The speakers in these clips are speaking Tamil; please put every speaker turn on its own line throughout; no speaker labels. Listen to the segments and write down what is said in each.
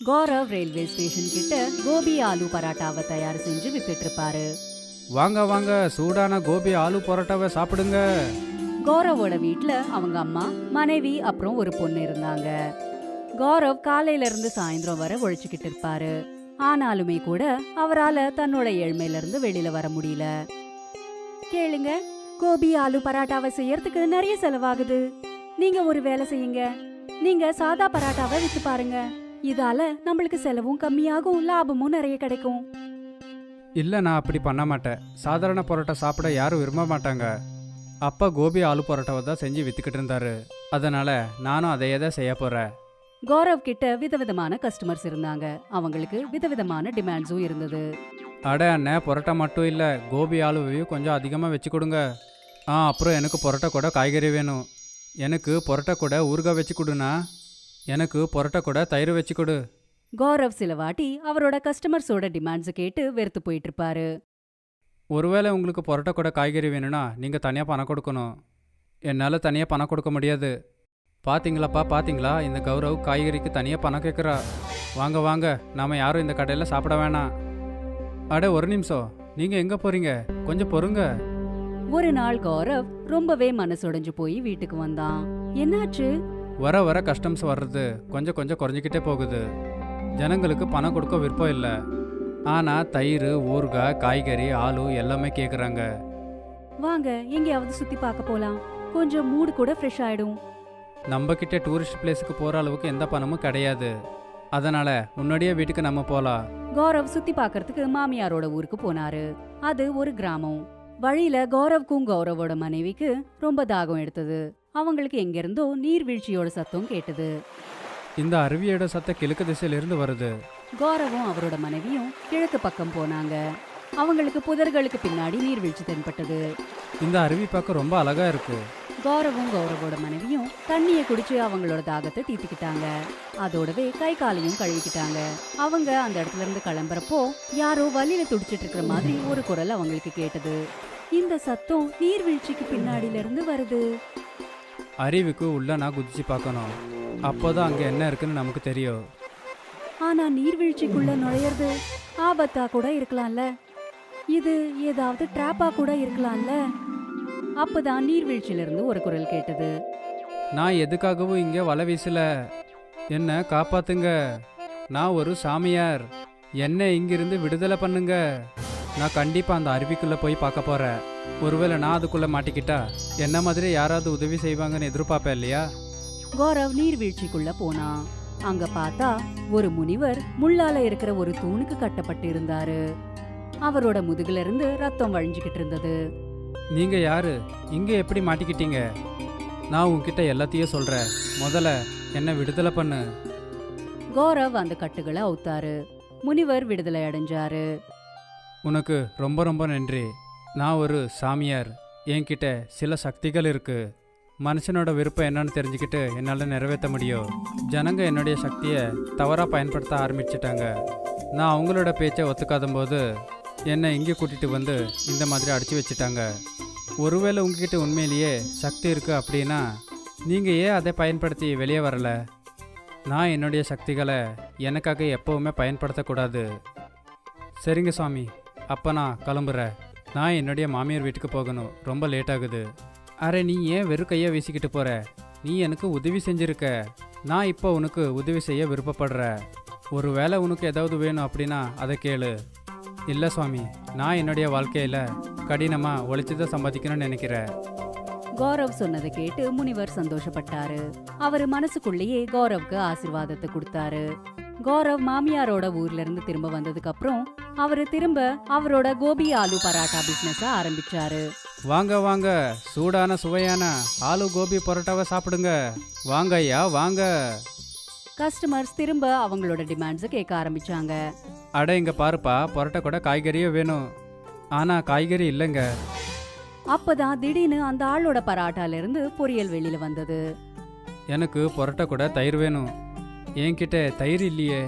கௌரவ் ரயில்வே ஸ்டேஷன் கிட்ட கோபி ஆலு பராட்டாவை தயார் செஞ்சு வித்துட்டு இருப்பாரு.
வாங்க வாங்க, சூடான கோபி ஆலு பரோட்டாவை சாப்பிடுங்க.
கௌரவோட வீட்ல அவங்க அம்மா, மனைவி அப்புறம் ஒரு பொண்ணு இருந்தாங்க. கௌரவ் காலையில இருந்து சாயந்தரம் வரை உழைச்சுக்கிட்டு இருப்பாரு. ஆனாலுமே கூட அவரால தன்னோட ஏழ்மையில இருந்து வெளியில வர முடியல. கேளுங்க, கோபி ஆலு பராட்டாவை செய்யறதுக்கு நிறைய செலவாகுது. நீங்க ஒரு வேலை செய்யுங்க, நீங்க சாதா பராட்டாவை வித்து பாருங்க. இதால நம்மளுக்கு செலவும் கம்மியாகும், லாபமும் நிறைய கிடைக்கும்.
இல்லை, நான் அப்படி பண்ண மாட்டேன். சாதாரண பரோட்டா சாப்பிட யாரும் விரும்ப மாட்டாங்க. அப்பா கோபி ஆலு பரோட்டாவை தான் செஞ்சு வித்துக்கிட்டு இருந்தாரு. அதனால நானும் அதையே தான் செய்ய போறேன்.
கௌரவ் கிட்ட விதவிதமான கஸ்டமர்ஸ் இருந்தாங்க. அவங்களுக்கு விதவிதமான டிமாண்ட்ஸும் இருந்தது.
அட அண்ணன், பரோட்டா மட்டும் இல்லை, கோபி ஆலுவையும் கொஞ்சம் அதிகமாக வச்சு கொடுங்க. அப்புறம் எனக்கு பரோட்டா கூட காய்கறி வேணும். எனக்கு பரோட்டா கூட ஊறுகாய் வச்சு கொடுண்ணா. எனக்கு பரோட்டா கூட தயிர் வச்சு கொடு.
கௌரவ் சில வாட்டி அவரோட கஸ்டமர்ஸோட டிமாண்ட்ஸ் கேட்டு வெறுத்து போயிட்டு இருப்பாரு.
ஒருவேளை உங்களுக்கு பரோட்டா கூட காய்கறி வேணும்னா நீங்கள் தனியாக பணம் கொடுக்கணும். என்னால் தனியாக பணம் கொடுக்க முடியாது. பாத்தீங்களாப்பா, பாத்தீங்களா, இந்த கௌரவ் காய்கறிக்கு தனியாக பணம் கேட்குறா. வாங்க வாங்க, நாம் யாரும் இந்த கடையில் சாப்பிட வேணாம். அட ஒரு நிமிஷம், நீங்கள் எங்கே போகிறீங்க? கொஞ்சம் பொறுங்க.
ஒரு நாள் கௌரவ் ரொம்பவே மனசுடைஞ்சு போய் வீட்டுக்கு வந்தான். என்னாச்சு?
வர வர கஸ்டம்ஸ் வர்றது கொஞ்சம் கொஞ்சம் குறைஞ்சிக்கிட்டே போகுது. ஜனங்களுக்கு பணம் கொடுக்க விருப்பம் இல்லை. ஆனால் தயிர், ஊறுகாய், காய்கறி, ஆலு எல்லாமே கேட்குறாங்க.
வாங்க எங்கேயாவது சுத்தி பார்க்க போலாம், கொஞ்சம் மூடு கூட ஃப்ரெஷ் ஆயிடும்.
நம்ம கிட்ட டூரிஸ்ட் பிளேஸுக்கு போகிற அளவுக்கு எந்த பணமும் கிடையாது. அதனால முன்னாடியே வீட்டுக்கு நம்ம போகலாம்.
கௌரவ் சுத்தி பார்க்கறதுக்கு மாமியாரோட ஊருக்கு போனாரு. அது ஒரு கிராமம். வழியில கௌரவ்க்கும் கௌரவோட மனைவிக்கு ரொம்ப தாகம் எடுத்தது. அவங்களுக்கு எங்கிருந்தோ நீர்வீழ்ச்சியோட சத்தம் கேட்டது.
இந்த அருவியோட சத்தம் கிழக்கு திசையிலிருந்து வருது.
கௌரவும் அவரோட மனைவியும் கிழக்கு பக்கம் போனாங்க. அவங்களுக்கு புதர்களுக்கு பின்னாடி நீர்வீழ்ச்சி தென்பட்டது.
இந்த அருவி பார்க்க ரொம்ப அழகா இருக்கு.
கௌரவும் கௌரவோட மனைவியும் தண்ணியை குடிச்சு அவங்களோட தாகத்தை தீர்த்துக்கிட்டாங்க. அதோடவே கை காலையும் கழுவிக்கிட்டாங்க. அவங்க அந்த இடத்துல இருந்து கிளம்புறப்போ யாரோ வழியில துடிச்சிட்டு இருக்கிற மாதிரி ஒரு குரல் அவங்களுக்கு கேட்டது. இந்த சத்தம் நீர்வீழ்ச்சிக்கு பின்னாடில இருந்து வருது.
அருவிக்கு உள்ள நான் குதிச்சு பார்க்கணும். அப்போதான் அங்கே என்ன இருக்குன்னு நமக்கு தெரியும்.
ஆனா நீர்வீழ்ச்சிக்குள்ள நுழையிறது ஆபத்தா கூட இருக்கலாம்ல. இது ஏதாவது டிராப்பா கூட இருக்கலாம்ல. அப்பதான் நீர்வீழ்ச்சியில இருந்து ஒரு குரல் கேட்டது.
நான் எதுக்காகவும் இங்கே வலை வீசல. என்ன காப்பாத்துங்க. நான் ஒரு சாமியார். என்ன இங்கிருந்து விடுதலை பண்ணுங்க. நான் கண்டிப்பாக அந்த அருவிக்குள்ளே போய் பார்க்க போகிறேன். ஒருவேளை நான் அதுக்குள்ளே மாட்டிக்கிட்டா என்ன மாதிரி யாராவது உதவி செய்வாங்கன்னு எதிர்பார்ப்பேன் இல்லையா?
கௌரவ் நீர்வீழ்ச்சிக்குள்ள போனான். அங்க பார்த்தா ஒரு முனிவர் முள்ளால இருக்கிற ஒரு தூணுக்கு கட்டப்பட்டு இருந்தாரு. அவரோட முதுகுல இருந்து ரத்தம் வழிஞ்சுக்கிட்டு இருந்தது.
நீங்க யாரு? இங்க எப்படி மாட்டிக்கிட்டீங்க? நான் உன்கிட்ட எல்லாத்தையும் சொல்றேன். முதல்ல என்ன விடுதலை பண்ணு.
கௌரவ் அந்த கட்டுகளை அவுத்தாரு. முனிவர் விடுதலை அடைஞ்சாரு.
உனக்கு ரொம்ப ரொம்ப நன்றி. நான் ஒரு சாமியார். என்கிட்ட சில சக்திகள் இருக்கு. மனுஷனோட விருப்பம் என்னன்னு தெரிஞ்சுக்கிட்டு என்னால் நிறைவேற்ற முடியும். ஜனங்க என்னுடைய சக்தியை தவறாக பயன்படுத்த ஆரம்பிச்சிட்டாங்க. நான் அவங்களோட பேச்சை ஒத்துக்காத போது என்னை இங்கே கூட்டிகிட்டு வந்து இந்த மாதிரி அடித்து வச்சுட்டாங்க. ஒருவேளை உங்ககிட்ட உண்மையிலேயே சக்தி இருக்குது அப்படின்னா நீங்கள் ஏன் அதை பயன்படுத்தி வெளியே வரல? நான் என்னுடைய சக்திகளை எனக்காக எப்போவுமே பயன்படுத்தக்கூடாது. சரிங்க சாமி, அப்போ நான் கிளம்புறேன். நான் என்னுடைய மாமியார் வீட்டுக்கு போகணும். ரொம்ப லேட் ஆகுது. அரே, நீ ஏன் வெறும் கையை வீசிக்கிட்டு போகிற? நீ எனக்கு உதவி செஞ்சுருக்க. நான் இப்போ உனக்கு உதவி செய்ய விருப்பப்படுறேன். ஒரு வேளை உனக்கு ஏதாவது வேணும் அப்படின்னா அதை கேளு. இல்லை சுவாமி, நான் என்னுடைய வாழ்க்கையில் கடினமாக உழைச்சி தான் சம்பாதிக்கணும்னு நினைக்கிறேன்.
கௌரவ் சொன்னதை கேட்டு முனிவர் சந்தோஷப்பட்டாரு. அவரு மனசுக்குள்ளேயே கௌரவ்க்கு ஆசீர்வாதத்தை கொடுத்தாரு. கௌரவ் மாமியாரோட ஊர்ல இருந்து திரும்ப வந்ததுக்கு அப்புறம் அவரு திரும்ப அவரோட கோபி ஆலு பராட்டா பிசினஸ ஆரம்பிச்சாரு.
வாங்க வாங்க, சூடான சுவையான ஆலு கோபி பரோட்டாவை சாப்பிடுங்க. வாங்க ஐயா, வாங்க.
கஸ்டமர்ஸ் திரும்ப அவங்களோட டிமாண்ட்ஸை கேட்க ஆரம்பிச்சாங்க.
அட இங்க பாருப்பா, பரோட்டா கூட காய்கறியும் வேணும். ஆனா காய்கறி இல்லைங்க.
அப்பதான் திடீர்னு அந்த ஆளோட பராட்டால இருந்து பொரியல் வெளியில வந்தது.
எனக்கு பரோட்டா கூட தயிர் வேணும். என்கிட்ட தயிர் இல்லையே.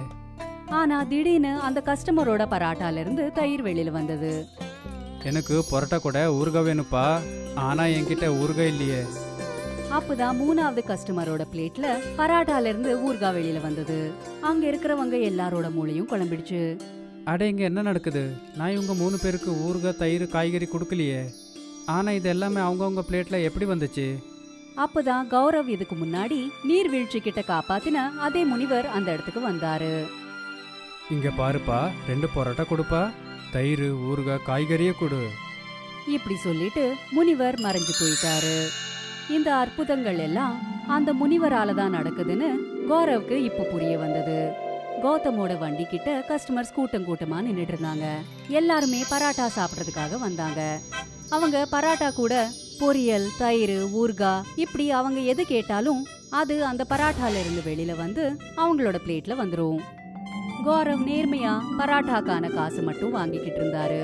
ஆனா திடீர்னு அந்த கஸ்டமரோட பராட்டால இருந்து தயிர் வெளியில வந்தது.
எனக்கு பரோட்டா கூட ஊறுகாய் வேணுப்பா. ஆனா என்கிட்ட ஊறுகாய் இல்லையே.
அப்பதான் 3வது கஸ்டமரோட பிளேட்ல பராட்டால இருந்து ஊர்கா வெளியில வந்தது. அங்க இருக்கிறவங்க எல்லாரோட மூளையும் குழம்பிடுச்சு.
அட இங்கே என்ன நடக்குது? நான் இவங்க 3 பேருக்கு ஊறுகாய் தயிர் காய்கறி கொடுக்கலையே. ஆனால் இது எல்லாமே அவங்கவுங்க பிளேட்டில் எப்படி வந்துச்சு?
அப்பதான் கௌரவ் இதுக்கு முன்னாடி நீர்வீழ்ச்சி கிட்ட காப்பாத்தின அதே முனிவர் அந்த இடத்துக்கு வந்தாரு.
இங்கே பாருப்பா, 2 பரோட்டா கொடுப்பா, தயிர் ஊறுகாய் காய்கறியே கொடு.
இப்படி சொல்லிட்டு முனிவர் மறைஞ்சு போயிட்டாரு. இந்த அற்புதங்கள் எல்லாம் அந்த முனிவரால தான் நடக்குதுன்னு கௌரவ்க்கு இப்ப புரிய வந்தது. கௌதமோட வண்டி கிட்ட கஸ்டமர்ஸ் கூட்டம் கூட்டமா நின்னுட்டு இருந்தாங்க. எல்லாருமே பராட்டா சாப்பிடறதுக்காக வந்தாங்க. அவங்க பராட்டா கூட பொரியல், தயிர், ஊர்கா இப்படி அவங்க எது கேட்டாலும் அது அந்த பராட்டால இருந்து வெளியில வந்து அவங்களோட பிளேட்ல வந்துரும். கௌரவ் நேர்மையா பராட்டாக்கான காசு மட்டும் வாங்கிக்கிட்டு இருந்தாரு.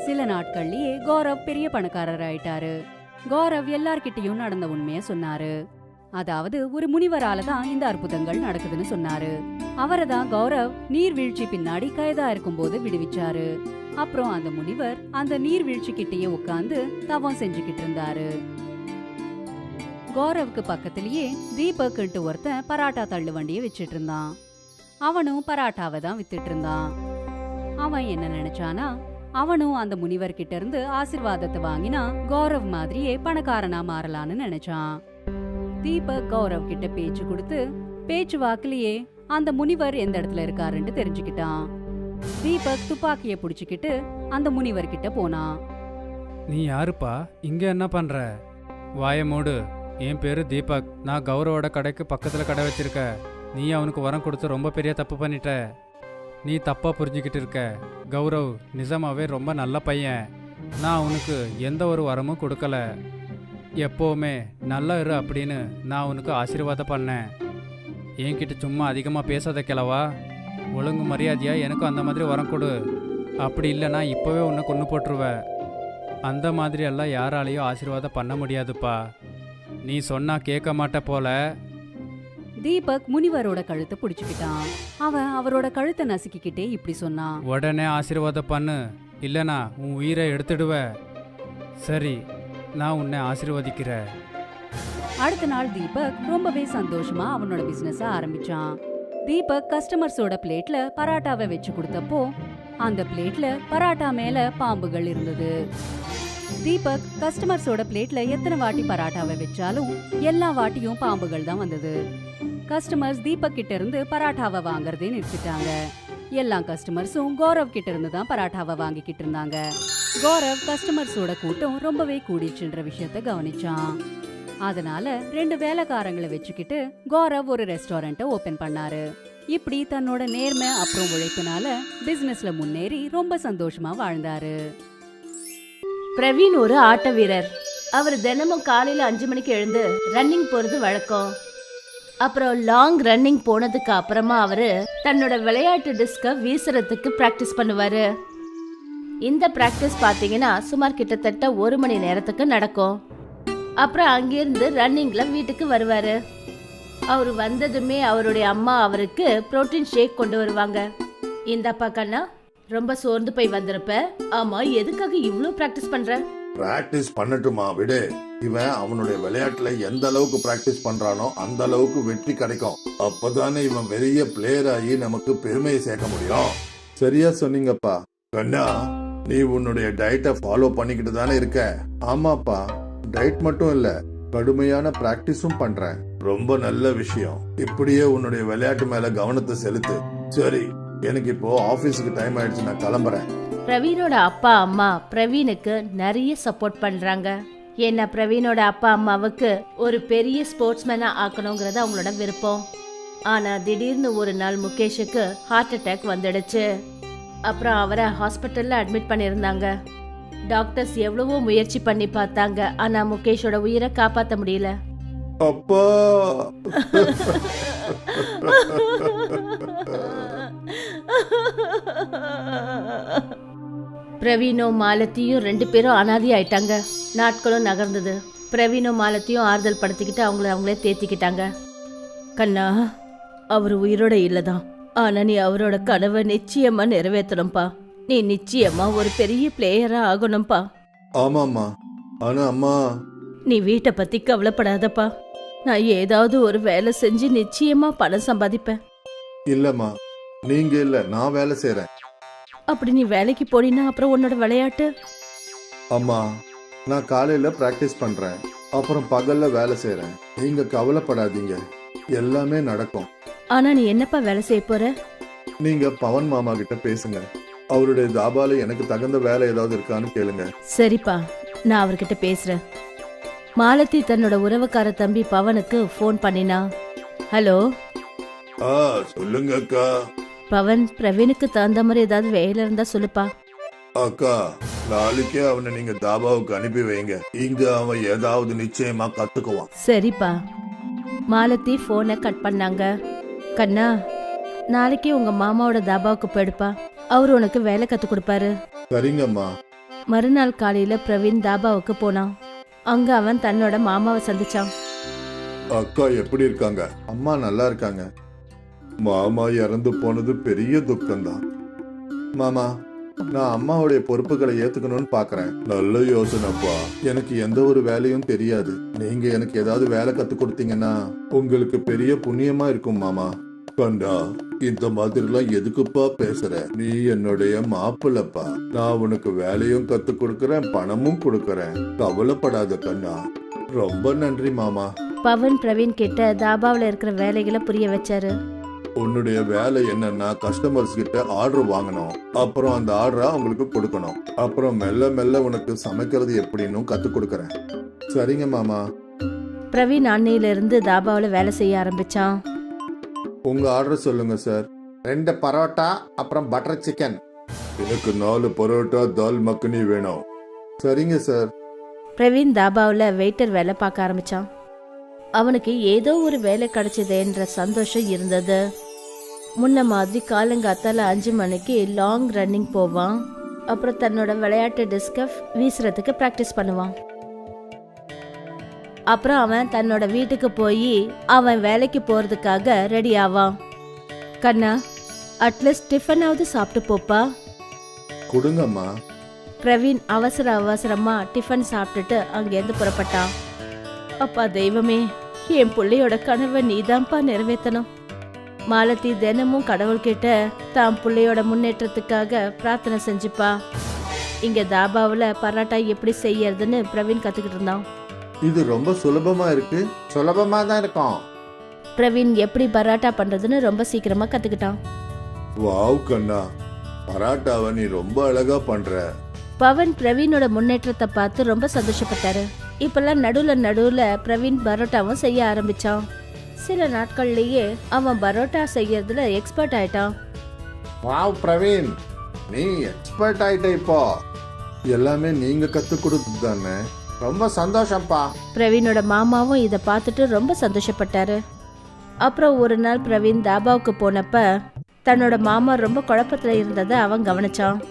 சில நாட்கள்லயே கௌரவ் பெரிய பணக்காரர் ஆயிட்டாரு. கௌரவ் எல்லார்கிட்டயும் நடந்த உண்மைய சொன்னாரு. அதாவது ஒரு முனிவரால தான் இந்த அற்புதங்கள் நடக்குதுன்னு சொன்னாரு. அவரை தான் கௌரவ் நீர்வீழ்ச்சி பின்னாடி கைதா இருக்கும்போது விடுவிச்சாரு. அப்புறம் அந்த முனிவர் அந்த நீர்வீழ்ச்சி கிட்டயே உட்கார்ந்து தவம் செஞ்சுக்கிட்டு இருந்தாரு. கௌரவ்க்கு பக்கத்திலேயே தீபக்ன்ட்டு ஒருத்தன் பராட்டா தள்ளு வண்டியை வச்சிட்டு இருந்தான். அவனும் பராட்டாவை தான் வித்துட்டு இருந்தான். அவன் என்ன நினைச்சானா, அவனும் அந்த முனிவர் கிட்ட இருந்து ஆசீர்வாதத்தை வாங்கினா கௌரவ் மாதிரியே பணக்காரனா மாறலான்னு நினைச்சான். தீபக் கௌரவ் கிட்ட பேச்சு கொடுத்து பேச்சு வாக்குலயே அந்த முனிவர் எந்த இடத்துல இருக்காருன்னு தெரிஞ்சுக்கிட்டான். தீபக் துப்பாக்கிய புடிச்சுக்கிட்டு அந்த முனிவர் கிட்ட போனான்.
நீ யாருப்பா? இங்கே என்ன பண்ணுற? வாய மூடு. என் பேரு தீபக். நான் கௌரவோட கடைக்கு பக்கத்தில் கடை வச்சிருக்க. நீ அவனுக்கு வரம் கொடுத்து ரொம்ப பெரிய தப்பு பண்ணிட்ட. நீ தப்பாக புரிஞ்சுக்கிட்டு இருக்க. கௌரவ் நிஜமாவே ரொம்ப நல்ல பையன். நான் அவனுக்கு எந்த ஒரு வரமும் கொடுக்கல. எப்போவுமே நல்லா இரு அப்படின்னு நான் அவனுக்கு ஆசீர்வாதம் பண்ணேன். என்கிட்ட சும்மா அதிகமாக பேசாத கிழவா. ஒழுங்கு மரியாதையா எனக்கும் அந்த மாதிரி வரம் கொடு. அப்படி இல்லைனா இப்போவே உன்னை கொன்று போட்டுருவேன். அந்த மாதிரி எல்லாம் யாராலையும் ஆசீர்வாதம் பண்ண முடியாதுப்பா. நீ சொன்னா கேட்க மாட்ட போல.
தீபக் முனிவரோட கழுத்தை பிடிச்சுக்கிட்டான். அவன் அவரோட கழுத்தை நசுக்கிக்கிட்டே இப்படி சொன்னான்.
உடனே ஆசீர்வாதம் பண்ணு, இல்லைனா உன் உயிரை எடுத்துடுவ. சரி, நான் உன்னை ஆசீர்வதிக்கிறேன்.
அடுத்த நாள் தீபக் ரொம்பவே சந்தோஷமா அவனோட பிசினஸ் ஆரம்பிச்சான். தீபக் கஸ்டமர்ஸோட பிளேட்ல பராட்டாவை வச்சு கொடுத்தப்போ அந்த பிளேட்ல பராட்டா மேல பாம்புகள் இருந்தது. தீபக் கஸ்டமர்ஸோட பிளேட்ல எத்தனை வாட்டி பராட்டாவை வச்சாலும் எல்லா வாட்டியும் பாம்புகள் தான் வந்தது. கஸ்டமர்ஸ் தீபக் கிட்ட இருந்து பராட்டாவை வாங்குறதே நிறுத்திட்டாங்க. எல்லா கஸ்டமர்ஸும் கௌரவ் கிட்ட இருந்து தான் பராட்டாவை வாங்கிக்கிட்டு இருந்தாங்க. கௌரவ் கஸ்டமர்ஸோட கூட்டம் ரொம்பவே கூடிச்சுன்ற விஷயத்த கவனிச்சான். அதனால 2 வேலைக்காரங்களை வச்சுக்கிட்டு கௌரவ் ஒரு ரெஸ்டாரண்ட்டை ஓபன் பண்ணாரு. இப்படி தன்னோட நேர்மை அப்புறம் உழைப்புனால பிசினஸ்ல முன்னேறி ரொம்ப சந்தோஷமா வாழ்ந்தாரு.
பிரவீன் ஒரு ஆட்ட வீரர். அவர் தினமும் காலையில 5 மணிக்கு எழுந்து ரன்னிங் போறது வழக்கம். அப்புறம் லாங் ரன்னிங் போனதுக்கு அப்புறமா அவரு தன்னோட விளையாட்டு டிஸ்க வீசுறதுக்கு பிராக்டிஸ் பண்ணுவாரு. இந்த பிராக்டிஸ் பாத்தீங்கன்னா சுமார் கிட்டத்தட்ட 1 மணி நேரத்துக்கு நடக்கும். அப்புறம் அங்கிருந்து ரன்னிங்ல வீட்டுக்கு வருவாரு. அவர் வந்ததுமே அவருடைய அம்மா அவருக்கு புரோட்டீன் ஷேக் கொண்டு வருவாங்க. இந்தப்பா கண்ணா, ரொம்ப சோர்ந்து போய் வந்திருப்ப. ஆமா, எதுக்காக இவ்ளோ பிராக்டிஸ் பண்ற?
பிராக்டிஸ் பண்ணட்டுமா, விடு. இவன் அவனுடைய விளையாட்டுல எந்த அளவுக்கு பிராக்டிஸ் பண்றானோ அந்த அளவுக்கு வெற்றி கிடைக்கும். அப்பதானே இவன் பெரிய பிளேயர் ஆகி நமக்கு பெருமையை சேர்க்க முடியும். சரியா சொன்னீங்கப்பா. கண்ணா, நீ உன்னுடைய டயட்டை ஃபாலோ பண்ணிக்கிட்டு தானே இருக்க? ஆமாப்பா, டயட் மட்டும் இல்ல, கடுமையான பிராக்டிஸும் பண்றேன். ரொம்ப நல்ல விஷயம். இப்படியே உன்னுடைய விளையாட்டு மேல கவனத்தை செலுத்து. சரி, எனக்கு இப்போ ஆபீஸுக்கு டைம் ஆயிடுச்சு, நான் கிளம்புறேன்.
பிரவீனோட அப்பா அம்மா பிரவீனுக்கு நிறைய சப்போர்ட் பண்றாங்க. ஏன்னா பிரவீனோட அப்பா அம்மாவுக்கு ஒரு பெரிய ஸ்போர்ட்ஸ்மேனா ஆக்கணுங்கிறது அவங்களோட விருப்பம். ஆனா திடீர்னு ஒரு நாள் முகேஷுக்கு ஹார்ட் அட்டாக் வந்துடுச்சு. அப்புறம் அவரை ஹாஸ்பிட்டல்ல அட்மிட் பண்ணியிருந்தாங்க. டாக்டர்ஸ் எவ்வளவோ முயற்சி பண்ணி பார்த்தாங்க, ஆனா முகேஷோட உயிரை காப்பாற்ற முடியல.
அப்பா,
பிரவீனும் மாலத்தியும் 2 பேரும் அனாதி ஆயிட்டாங்க. நாட்களும் நகர்ந்தது. பிரவீனும் மாலத்தியும் ஆறுதல் படுத்திக்கிட்டு அவங்களே தேத்திக்கிட்டாங்க. கண்ணா, அவர் உயிரோட இல்லதான், ஆனா நீ அவரோட கனவை நிச்சயமா நிறைவேற்றணும்பா. நீ நிச்சயமா ஒரு பெரிய பிளேயரா ஆகணும்பா.
ஆமாம்மா. ஆனா அம்மா,
நீ வீட்டை பத்தி கவலைப்படாதப்பா. நான் ஏதாவது ஒரு வேலை செஞ்சு நிச்சயமா பணம் சம்பாதிப்பேன்.
இல்லம்மா, நீங்க இல்ல, நான் வேலை செய்றேன்.
அப்படி நீ வேலைக்கு போனீன்னா அப்புறம் உன்னோட விளையாட்டு?
அம்மா, நான் காலையில பிராக்டிஸ் பண்றேன், அப்புறம் பகல்ல வேலை செய்றேன். நீங்க கவலைப்படாதீங்க, எல்லாமே நடக்கும்.
ஆனா நீ என்னப்பா வேலை செய்ய போற?
நீங்க பவன் மாமா கிட்ட பேசுங்க. அவருடைய தாபால எனக்கு தகுந்த வேலை ஏதாவது இருக்கான்னு கேளுங்க.
சரிப்பா, நான் அவர்கிட்ட பேசுறேன். மாலதி தன்னோட உறவுக்கார தம்பி பவனுக்கு ஃபோன் பண்ணினா. ஹலோ
சொல்லுங்க அக்கா.
பவன், பிரவீனுக்கு தகுந்த மாதிரி ஏதாவது வேலை இருந்தா சொல்லுப்பா.
அக்கா, நாளைக்கே அவனை நீங்க தாபாவுக்கு அனுப்பி வைங்க. இங்க அவன் ஏதாவது நிச்சயமா கத்துக்குவான்.
சரிப்பா. மாலதி போனை கட் பண்ணாங்க. கண்ணா, நாளைக்கு உங்க மாமாவோட தாபாவுக்கு போயிடுப்பா. அவர் உனக்கு வேலை கத்து கொடுப்பாரு.
சரிங்கம்மா.
மறுநாள் காலையில பிரவீன் தாபாவுக்கு போனான். அங்க அவன் தன்னோட மாமாவை சந்திச்சான்.
அக்கா எப்படி இருக்காங்க? அம்மா நல்லா இருக்காங்க. மாமா இறந்து போனது பெரிய துக்கம்தான். மாமா, நான் அம்மாவுடைய பொறுப்புகளை ஏத்துக்கணும்னு பாக்குறேன். நல்ல யோசனைப்பா. எனக்கு எந்த ஒரு வேலையும் தெரியாது. நீங்க எனக்கு ஏதாவது வேலை கத்து கொடுத்தீங்கன்னா உங்களுக்கு பெரிய புண்ணியமா இருக்கும் மாமா. கண்டா, இந்த மாதிரிலாம் எதுக்குப்பா பேசுற? நீ என்னுடைய மாப்பிள்ளப்பா. நான் உனக்கு வேலையும் கத்து கொடுக்கறேன், பணமும் கொடுக்கறேன். கவலைப்படாத கண்ணா. ரொம்ப நன்றி மாமா.
பவன் பிரவீன் கிட்ட தாபாவில் இருக்கிற வேலைகளை புரிய வச்சாரு.
உன்னுடைய வேலை என்னன்னா, கஸ்டமர்ஸ் கிட்ட ஆர்டர் வாங்கணும், அப்புறம் அந்த ஆர்டரை அவங்களுக்கு கொடுக்கணும், அப்புறம் மெல்ல மெல்ல உனக்கு சமைக்கிறது எப்படின்னு கத்து கொடுக்கறேன். சரிங்க மாமா.
பிரவீன் அன்னையில இருந்து தாபாவில் வேலை செய்ய ஆரம்பிச்சான்.
உங்க ஆர்டர் சொல்லுங்க சார்.
2 பரோட்டா அப்புறம் பட்டர் சிக்கன்.
எனக்கு 4 பரோட்டா தால் மக்கனி வேணும். சரிங்க சார்.
பிரவீன் தாபாவில் வெயிட்டர் வேலை பார்க்க ஆரம்பிச்சான். அவனுக்கு ஏதோ ஒரு வேலை கிடைச்சதுன்ற சந்தோஷம் இருந்தது. முன்ன மாதிரி காலங்காத்தால 5 மணிக்கு லாங் ரன்னிங் போவான். அப்புறம் தன்னோட விளையாட்டு டிஸ்க வீசுறதுக்கு பிராக்டிஸ் பண்ணுவான். அப்புறம் அவன் தன்னோட வீட்டுக்கு போய் அவன் வேலைக்கு போறதுக்காக ரெடி ஆவான். கண்ணா, அட்லீஸ்ட் டிஃபனாவது சாப்பிட்டு போப்பா.
கொடுங்கம்மா.
பிரவீன் அவசரமா டிஃபன் சாப்பிட்டுட்டு அங்கேருந்து புறப்பட்டான். அப்பா தெய்வமே, என் பிள்ளையோட கனவை நீதான்ப்பா நிறைவேற்றணும். மாலதி தினமும் கடவுள்கிட்ட தான் பிள்ளையோட முன்னேற்றத்துக்காக பிரார்த்தனை செஞ்சுப்பா. இங்க தாபாவில் பரோட்டா எப்படி செய்யறதுன்னு பிரவீன் கத்துக்கிட்டு இருந்தான்.
இது ரொம்ப சுலபமா இருக்கு.
சுலபமா தான் இருக்கும்.
பிரவீன் எப்படி பரோட்டா பண்றதுன்னு ரொம்ப சீக்கிரமா கத்துக்கிட்டான்.
வாவ் கண்ணா, பராட்டாவை நீ ரொம்ப அழகா பண்ற.
பவன் பிரவீனோட முன்னேற்றத்தை பார்த்து ரொம்ப சந்தோஷப்பட்டாரு. இப்பெல்லாம் நடுவுல பிரவீன் பரோட்டாவும் செய்ய ஆரம்பிச்சான். சில நாட்கள்லயே அவன் பரோட்டா செய்யறதுல எக்ஸ்பர்ட் ஆயிட்டான்.
வாவ் பிரவீன், நீ எக்ஸ்பர்ட் ஆயிட்ட இப்போ.
எல்லாமே நீங்க கத்து கொடுத்தது தானே?
ரொம்ப சந்தோஷம்ப்பா.
பிரவீனோட மாமாவும் இதை பார்த்துட்டு ரொம்ப சந்தோஷப்பட்டாரு. அப்புறம் ஒரு நாள் பிரவீன் தாபாவுக்கு போனப்ப தன்னோட மாமா ரொம்ப குழப்பத்துல இருந்ததை அவன் கவனிச்சான்.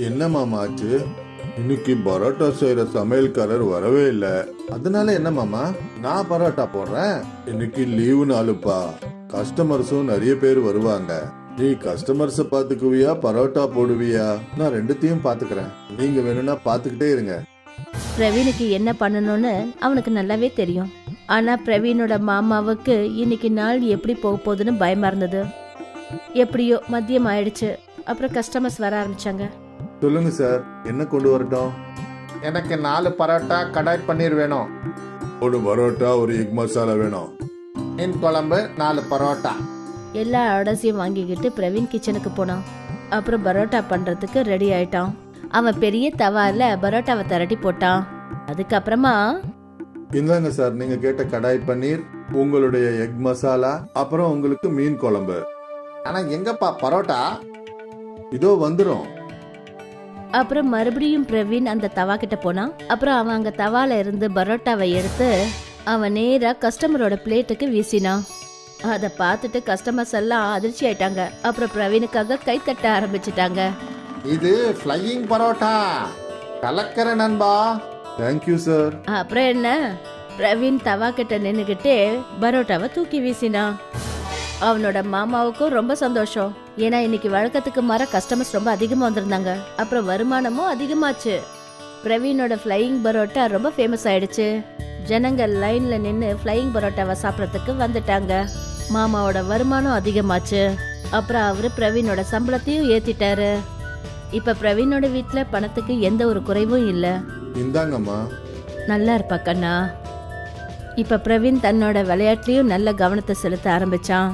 என்ன மாமா ஆச்சு? இன்னைக்கு பரோட்டா செய்யற சமையல்காரர் வரவே இல்ல. அதனால என்ன மாமா? நான் பரோட்டா போடுறேன். இன்னைக்கு லீவு நாளுப்பா. கஸ்டமர்ஸும் நிறைய பேர் வருவாங்க. நீ கஸ்டமர்ஸ பாத்துக்குவியா, பரோட்டா போடுவியா? நான் ரெண்டுத்தையும் பாத்துக்கிறேன். நீங்க வேணும்னா பாத்துக்கிட்டே இருங்க.
பிரவீனுக்கு என்ன பண்ணணும்னு அவனுக்கு நல்லாவே தெரியும். ஆனா பிரவீனோட மாமாவுக்கு இன்னைக்கு நாள் எப்படி போக போகுதுன்னு பயமா இருந்தது. எப்படியோ மதியம் ஆயிடுச்சு. அப்புறம் கஸ்டமர்ஸ் வர ஆரம்பிச்சாங்க.
சொல்லுங்க சார், என்ன கொண்டு வரட்டும்?
எனக்கு 4 பரோட்டா கடாய் பன்னீர் வேணும்.
ஒரு பரோட்டா, ஒரு எக் மசாலா வேணும்.
மீன் குழம்பு 4 பரோட்டா.
எல்லா ஆர்டர்ஸையும் வாங்கிக்கிட்டு பிரவீன் கிச்சனுக்கு போனான். அப்புறம் பரோட்டா பண்றதுக்கு ரெடி ஆயிட்டான். அவன் பெரிய தவால பரோட்டாவை திரட்டி போட்டான். அதுக்கப்புறமா,
இந்தாங்க சார், நீங்க கேட்ட கடாய் பன்னீர், உங்களுடைய எக் மசாலா, அப்புறம் உங்களுக்கு மீன் குழம்பு.
ஆனா எங்கப்பா பரோட்டா?
இதோ வந்துரும்.
அப்புறம் மறுபடியும் பிரவீன் அந்த தவா கிட்ட போனான். அப்புறம் அவன் அங்க தவால இருந்து பரோட்டாவை எடுத்து அவன் நேரா கஸ்டமரோட பிளேட்டுக்கு வீசினான். அதை பார்த்துட்டு கஸ்டமர்ஸ் எல்லாம் அதிர்ச்சி ஆயிட்டாங்க. அப்புறம் பிரவீனுக்காக கை தட்ட ஆரம்பிச்சிட்டாங்க.
இது ஃப்ளையிங் பரோட்டா. கலக்கற நண்பா.
Thank you sir.
அப்புறம் என்ன, பிரவீன் தவா கிட்ட நின்னுகிட்டே பரோட்டாவை தூக்கி வீசினான். அவனோட மாமாவுக்கும் ரொம்ப சந்தோஷம். ஏன்னா இன்னைக்கு வழக்கத்துக்கு மாற கஸ்டமர்ஸ் ரொம்ப அதிகமா வந்திருந்தாங்க. அப்புறம் வருமானமும் அதிகமாச்சு. பிரவீனோட ஃப்ளையிங் பரோட்டா ரொம்ப ஃபேமஸ் ஆயிடுச்சு. ஜனங்க லைன்ல நின்று ஃப்ளையிங் பரோட்டாவை சாப்பிட்றதுக்கு வந்துட்டாங்க. மாமாவோட வருமானம் அதிகமாச்சு. அப்புறம் அவரு பிரவீனோட சம்பளத்தையும் ஏத்திட்டாரு. இப்ப பிரவீனோட வீட்ல பணத்துக்கு எந்த ஒரு குறைவும் இல்ல.
இந்தாங்கம்மா.
நல்லா இருப்பா கண்ணா. இப்ப பிரவீன் தன்னோட விளையாட்டுலயும் நல்ல கவனத்தை செலுத்த ஆரம்பிச்சான்.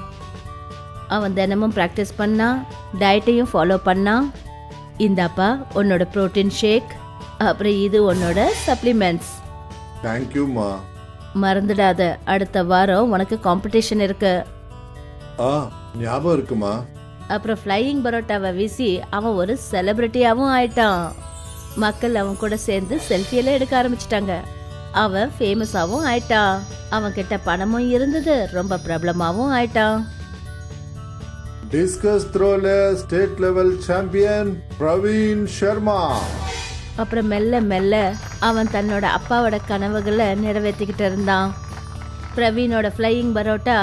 அவன் தினமும் ப்ராக்டிஸ் பண்ணான், டயட்டையும் ஃபாலோ பண்ணான். இந்தாப்பா உன்னோட புரோட்டீன் ஷேக், அப்புறம் இது உன்னோட சப்ளிமெண்ட்ஸ்.
தேங்க்யூம்மா.
மறந்துடாத, அடுத்த வாரம் உனக்கு காம்படிஷன் இருக்கு.
ஞாபகம் இருக்குமா?
அப்புறம் ஃப்ளையிங் பரோட்டாவை வீசி அவன் ஒரு செலிபிரிட்டியாவும் ஆயிட்டான். மக்கள் அவன் கூட சேர்ந்து செல்ஃபியெல்லாம் எடுக்க ஆரம்பிச்சிட்டாங்க. அவன் ஃபேமஸாவும் ஆயிட்டான். அவன் கிட்ட பணமும் இருந்தது, ரொம்ப பிரபலமாவும் ஆயிட்டான்.
டிஸ்கஸ் த்ரோல state level champion Praveen Sharma.
அப்புறம் மெல்ல மெல்ல அவன் தன்னோட அப்பாவோட கனவுகளை நிறைவேற்றிக்கிட்டு இருந்தான். பிரவீனோட ஃப்ளையிங் பரோட்டா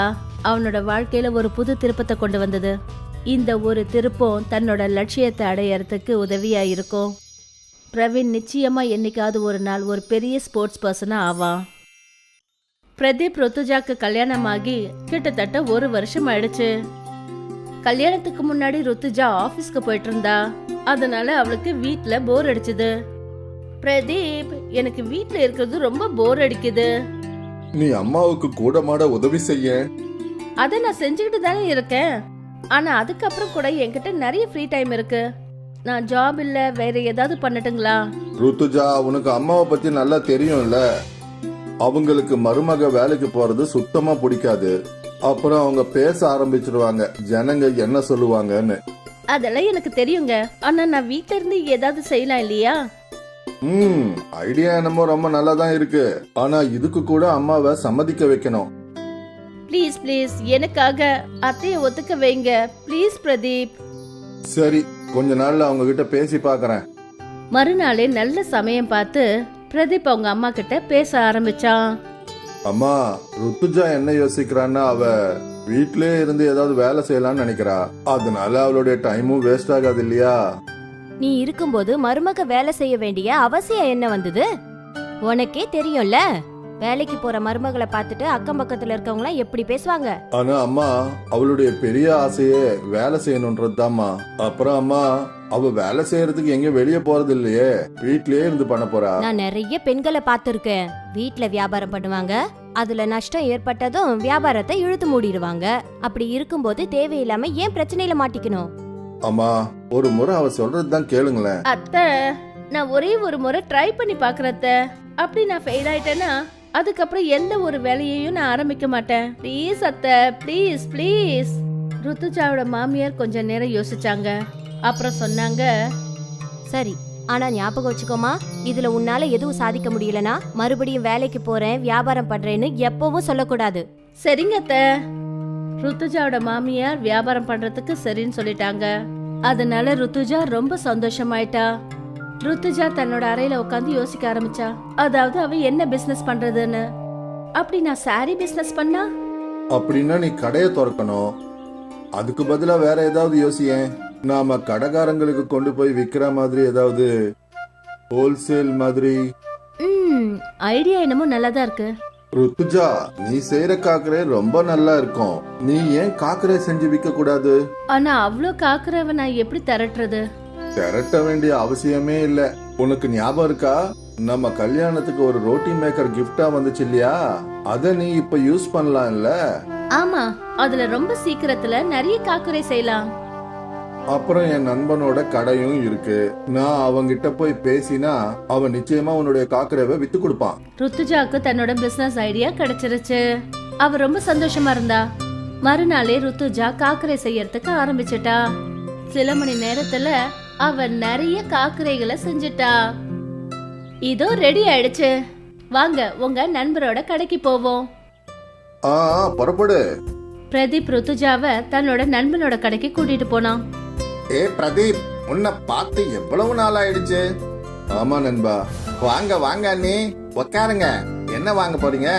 அவனோட வாழ்க்கையில ஒரு புது திருப்பத்தை கொண்டு வந்தது. இந்த ஒரு திருப்பம் தன்னோட லட்சியத்தை அடையறதுக்கு உதவியா இருக்கும். பிரவீன் நிச்சயமா என்னைக்காவது ஒரு நாள் ஒரு பெரிய ஸ்போர்ட்ஸ் பர்சனா ஆவான். பிரதீப் ருத்துஜாக்கு கல்யாணமாகி கிட்டத்தட்ட 1 வருஷம் ஆயிடுச்சு. கல்யாணத்துக்கு முன்னாடி ருத்துஜா ஆபீஸ்க்கு போயிட்டு இருந்தா. அதனால அவளுக்கு வீட்ல போர் அடிச்சுது. பிரதீப், எனக்கு வீட்ல இருக்கிறது ரொம்ப போர் அடிக்குது.
நீ அம்மாவுக்கு கூட மாட உதவி செய்ய.
அத நான் செஞ்சுக்கிட்டு தானே இருக்கேன். ஆனா அதுக்கப்புறம் கூட என்கிட்ட நிறைய ஃப்ரீ டைம் இருக்கு. நான் ஜாப் இல்ல வேற ஏதாவது பண்ணட்டுங்களா?
ருத்துஜா, உனக்கு அம்மாவை பத்தி நல்லா தெரியும்ல. அவங்களுக்கு மருமக வேலைக்கு போறது சுத்தமா பிடிக்காது. அப்புறம் அவங்க பேச ஆரம்பிச்சிருவாங்க, ஜனங்க என்ன சொல்லுவாங்கன்னு.
அதெல்லாம் எனக்கு தெரியுங்க. ஆனா நான் வீட்ல இருந்து ஏதாவது செய்யலாம் இல்லையா?
ஐடியா என்னமோ ரொம்ப நல்லா தான் இருக்கு. ஆனா இதுக்கு கூட அம்மாவை சம்மதிக்க வைக்கணும்.
ப்ளீஸ் ப்ளீஸ், எனக்காக அத்தையை ஒத்துக்க வைங்க ப்ளீஸ் பிரதீப்.
சரி, கொஞ்ச நாள்ல அவங்க கிட்ட பேசி பாக்குறேன்.
மறுநாளே நல்ல சமயம் பார்த்து பிரதீப் அவங்க அம்மா கிட்ட பேச ஆரம்பிச்சான்.
அம்மா, ருத்துஜா என்ன யோசிக்கிறான்னா, அவ வீட்லயே இருந்து ஏதாவது வேலை செய்யலாம்னு நினைக்கிறா. அதனால அவளுடைய டைமும் வேஸ்ட் ஆகாது இல்லையா?
நீ இருக்கும்போது மருமக வேலை செய்ய வேண்டிய அவசியம் என்ன வந்தது? உனக்கே தெரியும்ல, வேலைக்கு போற மருமகளை பார்த்துட்டு அக்கம் பக்கத்துல இருக்கவங்க எல்லாம் எப்படி பேசுவாங்க.
ஆனா அம்மா, அவளுடைய பெரிய ஆசையே வேலை செய்யணும்ன்றதுதாம்மா. அப்புறம் அம்மா, அவ வேலை செய்யறதுக்கு எங்க வெளியே போறது இல்லையே, வீட்லயே இருந்து பண்ண போறா.
நான் நிறைய பெண்களை பார்த்திருக்கேன். வீட்ல வியாபாரம் பண்ணுவாங்க, அதுல நஷ்டம் ஏற்பட்டதும் வியாபாரத்தை இழுத்து மூடிடுவாங்க. அப்படி இருக்கும்போது தேவையில்லாம ஏன் பிரச்சனையில மாட்டிக்கணும்?
அம்மா, ஒரு முறை அவ சொல்றதுதான் கேளுங்களேன்.
அத்தை, நான் ஒரே ஒரு முறை ட்ரை பண்ணி பாக்குறத. அப்படி நான் ஃபெயில் ஆயிட்டேன்னா அதுக்கப்புறம் எந்த ஒரு வேலையையும் நான் ஆரம்பிக்க மாட்டேன். ப்ளீஸ் அத்தை, ப்ளீஸ் ப்ளீஸ். ருத்துஜாவோட மாமியார் கொஞ்ச நேரம் யோசிச்சாங்க. அப்புறம் சொன்னாங்க,
சரி, ஆனா ஞாபகம் வச்சுக்கோமா, இதுல உன்னால எதுவும் சாதிக்க முடியலனா மறுபடியும் வேலைக்கு போறேன், வியாபாரம் பண்றேன்னு எப்பவும் சொல்லக்கூடாது.
சரிங்க அத்தை. ருத்துஜாவோட மாமியார் வியாபாரம் பண்றதுக்கு சரின்னு சொல்லிட்டாங்க. அதனால ருத்துஜா ரொம்ப சந்தோஷமாயிட்டா. ருத்துஜா தன்னோட அறையில உட்காந்து யோசிக்க ஆரம்பிச்சா. அதாவது அவ என்ன பிசினஸ் பண்றதுன்னு. அப்படி நான் சாரி பிசினஸ் பண்ணா?
அப்படின்னா நீ கடையை திறக்கணும். அதுக்கு பதிலா வேற ஏதாவது யோசியேன். நாம கடைக்காரங்களுக்கு கொண்டு போய் விக்கிற மாதிரி ஏதாவது, ஹோல்சேல் மாதிரி.
ஐடியா என்னமோ நல்லாதான் இருக்கு.
ருத்துஜா, நீ செய்யற காக்கரே ரொம்ப நல்லா இருக்கும். நீ ஏன் காக்கரே செஞ்சு விற்க கூடாது?
ஆனா அவ்ளோ காக்குறவ நான் எப்படி திரட்டுறது?
திரட்ட வேண்டிய அவசியமே இல்ல. உனக்கு ஞாபகம் இருக்கா, நம்ம கல்யாணத்துக்கு ஒரு ரோட்டி மேக்கர் கிஃப்டா வந்துச்சு இல்லையா? அத நீ இப்ப யூஸ் பண்ணலாம் இல்ல?
ஆமா, அதுல ரொம்ப சீக்கிரத்துல நிறைய காக்குரை செய்யலாம்.
அப்புறம் என் நண்பனோட கடையும் இருக்கு. நான் அவங்கிட்ட போய் பேசினா அவன் நிச்சயமா உன்னுடைய காக்கரவை வித்து கொடுப்பான்.
ருத்துஜாக்கு தன்னோட பிசினஸ் ஐடியா கிடைச்சிருச்சு. அவ ரொம்ப சந்தோஷமா இருந்தா. மறுநாளே ருத்துஜா காக்கரை செய்யறதுக்கு ஆரம்பிச்சிட்டா. சில மணி நேரத்துல அவ நிறைய காக்கரைகளை செஞ்சிட்டா. இதோ ரெடி ஆயிடுச்சு. வாங்க உங்க நண்பரோட கடைக்கு போவோம்.
புறப்படு.
பிரதீப் ருத்துஜாவை தன்னோட நண்பனோட கடைக்கு கூட்டிட்டு போனான்.
ஏ பிரதீப், உன்னை பார்த்து எவ்வளவு நாள் ஆயிடுச்சு.
ஆமா நண்பா.
வாங்க வாங்க அண்ணி, உட்காருங்க. என்ன வாங்க போறீங்க?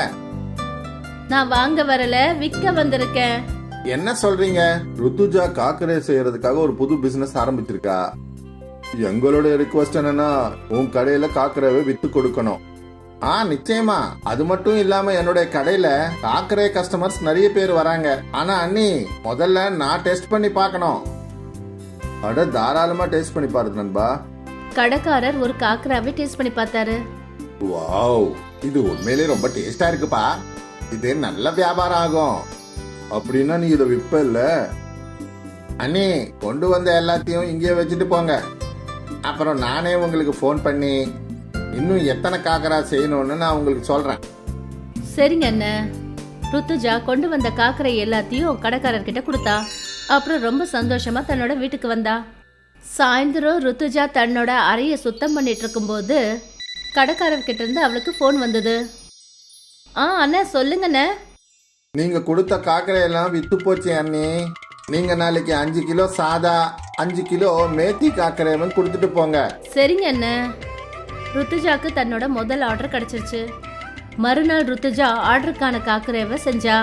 நான் வாங்க வரல, விற்க வந்திருக்கேன்.
என்ன சொல்றீங்க?
ருத்துஜா காக்கரே செய்யறதுக்காக ஒரு புது பிசினஸ் ஆரம்பிச்சிருக்கா. எங்களோட ரிக்வஸ்ட் என்னன்னா உன் கடையில காக்கரவை வித்து கொடுக்கணும்.
நிச்சயமா. அது மட்டும் இல்லாம என்னுடைய கடையில காக்கரே கஸ்டமர்ஸ் நிறைய பேர் வராங்க. ஆனா அண்ணி, முதல்ல நான் டெஸ்ட் பண்ணி பார்க்கணும்.
அட தாராளமா டேஸ்ட் பண்ணி பாருங்க நண்பா.
கடைக்காரர் ஒரு காக்கராவை டேஸ்ட் பண்ணி பார்த்தாரு.
வாவ், இது உண்மையிலே ரொம்ப டேஸ்டா இருக்குப்பா. இது நல்ல வியாபாரம் ஆகும்.
அப்படின்னா நீ இதை விற்ப இல்ல?
அண்ணி, கொண்டு வந்த எல்லாத்தையும் இங்கேயே வச்சுட்டு போங்க. அப்புறம் நானே உங்களுக்கு ஃபோன் பண்ணி இன்னும் எத்தனை காக்கரா செய்யணும்னு நான் உங்களுக்கு சொல்றேன்.
சரிங்க அண்ணன். ருத்துஜா கொண்டு வந்த காக்கரை எல்லாத்தையும் கடைக்காரர்கிட்ட கொடுத்தா. அப்புறம் ரொம்ப சந்தோஷமா தன்னோட வீட்டுக்கு வந்தா. சாயந்தரம் ருத்துஜா தன்னோட அறையை சுத்தம் பண்ணிட்டு இருக்கும்போது கடைக்காரர்கிட்ட இருந்து அவளுக்கு ஃபோன் வந்தது. அண்ணா சொல்லுங்கண்ணே.
நீங்க கொடுத்த காக்கரையெல்லாம் வித்து போச்சு அண்ணி. நீங்க நாளைக்கு 5 கிலோ சாதா, 5 கிலோ மேத்தி காக்கரையும் கொடுத்துட்டு போங்க.
சரிங்க அண்ணன். ருத்துஜாக்கு தன்னோட முதல் ஆர்டர் கிடைச்சிருச்சு. மறுநாள் ருத்துஜா ஆர்டருக்கான காக்கரேவை செஞ்சா.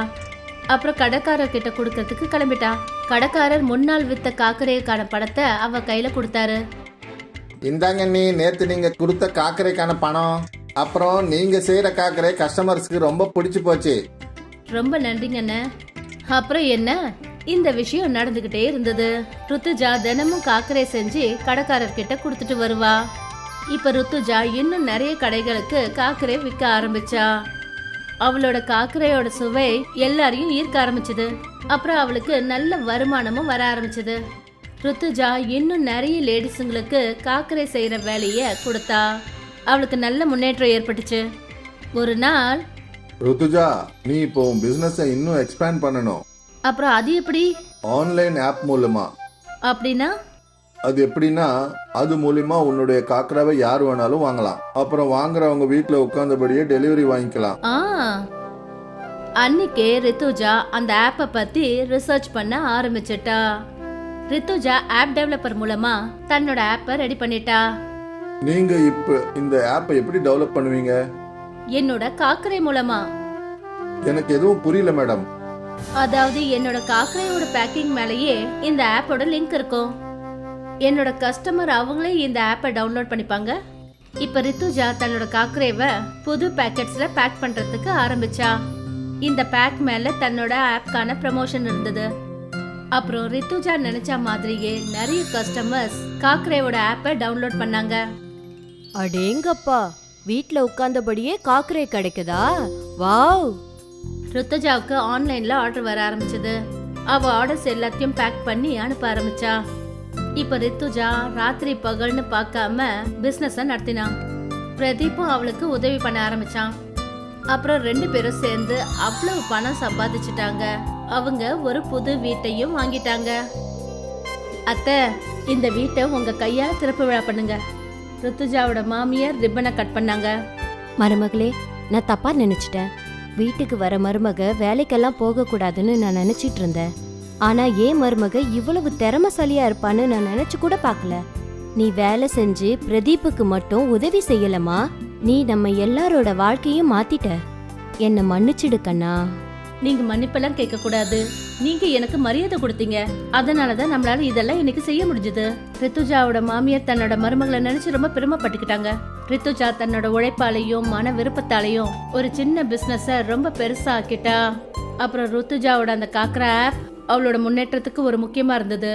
அப்புறம் கடைக்காரர்கிட்ட கொடுக்கறதுக்கு கிளம்பிட்டா. கடைக்காரர் முன்னாள் வித்த காக்கரைக்கான பணத்தை அவ கையில கொடுத்தாரு.
இந்தாங்க அண்ணி, நேத்து நீங்க கொடுத்த காக்கரைக்கான பணம். அப்புறம் நீங்க செய்யற காக்கரை கஸ்டமர்ஸ்க்கு ரொம்ப பிடிச்சு போச்சு.
ரொம்ப நன்றிங்கண்ணே. அப்புறம் என்ன, இந்த விஷயம் நடந்துகிட்டே இருந்தது. ருத்துஜா தினமும் காக்கரை செஞ்சு கடைக்காரர்கிட்ட கொடுத்துட்டு வருவா. இப்ப ருத்துஜா இன்னும் நிறைய கடைகளுக்கு காக்கரை விற்க ஆரம்பிச்சா. அவளோட காக்கரையோட சுவை எல்லாரையும் ஈர்க்க ஆரம்பிச்சது. அப்புறம் அவளுக்கு நல்ல வருமானமும் வர ஆரம்பிச்சது. ருத்துஜா இன்னும் நிறைய லேடிஸுங்களுக்கு காக்கரை செய்யற வேலைய கொடுத்தா. அவளுக்கு நல்ல முன்னேற்றம் ஏற்பட்டுச்சு. ஒரு நாள்,
ருத்துஜா, நீ இப்போ உன் பிசினஸை இன்னும் எக்ஸ்பேண்ட் பண்ணணும்.
அப்புறம் அது எப்படி?
ஆன்லைன் ஆப் மூலமா.
அப்படின்னா?
அது எப்படின்னா, அது மூலியமா உன்னுடைய காக்கராவை யார் வேணாலும் வாங்கலாம். அப்புறம் வாங்குறவங்க வீட்டுல உட்கார்ந்தபடியே டெலிவரி வாங்கிக்கலாம்.
அன்னைக்கே ரித்துஜா அந்த ஆப்பை பத்தி ரிசர்ச் பண்ண ஆரம்பிச்சிட்டா. ரித்துஜா ஆப் டெவலப்பர் மூலமா தன்னோட ஆப்பை ரெடி பண்ணிட்டா.
நீங்க இப்ப இந்த ஆப்பை எப்படி டெவலப் பண்ணுவீங்க?
என்னோட காக்கரை மூலமா.
எனக்கு எதுவும் புரியல மேடம்.
அதாவது என்னோட காக்கரையோட பேக்கிங் மேலேயே இந்த ஆப்போட லிங்க் இருக்கும். என்னோட கஸ்டமர் அவங்களே இந்த ஆப்பை டவுன்லோட் பண்ணிப்பாங்க. இப்ப ரித்துஜா தன்னோட காக்கரைவை புது பேக்கெட்ஸ்ல பேக் பண்றதுக்கு ஆரம்பிச்சா. இந்த பேக் மேல தன்னோட ஆப்கான ப்ரமோஷன் இருந்தது. அப்புறம் ரித்துஜா நினைச்ச மாதிரியே நிறைய கஸ்டமர்ஸ் காக்கரையோட ஆப்பை டவுன்லோட் பண்ணாங்க.
அடேங்கப்பா, வீட்ல உட்கார்ந்தபடியே காக்கரை கிடைக்குதா? வாவ்!
ருத்துஜாவுக்கு ஆன்லைன்ல ஆர்டர் வர ஆரம்பிச்சது. அவ ஆர்டர்ஸ் எல்லாத்தையும் பேக் பண்ணி அனுப்ப ஆரம்பிச்சா. இப்ப ரித்துஜா ராத்திரி பகல்னு பார்க்காம பிசினஸ் நடத்தினா. பிரதீப்பும் அவளுக்கு உதவி பண்ண ஆரம்பிச்சான். அப்புறம் 2 பேரும் சேர்ந்து அவ்வளவு பணம் சம்பாதிச்சுட்டாங்க. அவங்க ஒரு புது வீட்டையும் வாங்கிட்டாங்க. அத்தை, இந்த வீட்டை உங்க கையால திறப்பு விழா பண்ணுங்க. ருத்துஜாவோட மாமியார் ரிப்பனை கட் பண்ணாங்க.
மருமகளே, நான் தப்பா நினைச்சிட்டேன். வீட்டுக்கு வர மருமக வேலைக்கெல்லாம் போக கூடாதுன்னு நான் நினைச்சிட்டு இருந்தேன். ஆனா ஏன் மருமக இவ்வளவு திறமைசாலியா இருப்பான்னு நான் நினைச்சு கூட பார்க்கல. நீ வேலை செஞ்சு பிரதீப்புக்கு மட்டும் உதவி செய்யலமா, நீ நம்ம எல்லாரோட வாழ்க்கையும் மாத்திட்ட. என்ன மன்னிச்சிடு கண்ணா.
நீங்க மன்னிப்பெல்லாம் கேட்க கூடாது. நீங்க எனக்கு மரியாதை கொடுத்தீங்க. அதனாலதான் நம்மளால இதெல்லாம் இன்னைக்கு செய்ய முடிஞ்சது. ரித்துஜாவோட மாமியார் தன்னோட மருமகளை நினைச்சு ரொம்ப பெருமைப்பட்டுக்கிட்டாங்க. ரித்துஜா தன்னோட உழைப்பாலையும் மன விருப்பத்தாலையும் ஒரு சின்ன பிசினஸ ரொம்ப பெருசா ஆக்கிட்டா. அப்புறம் ருத்துஜாவோட அந்த காக்கரா ஆப் அவளோட முன்னேற்றத்துக்கு ஒரு முக்கியமா இருந்தது.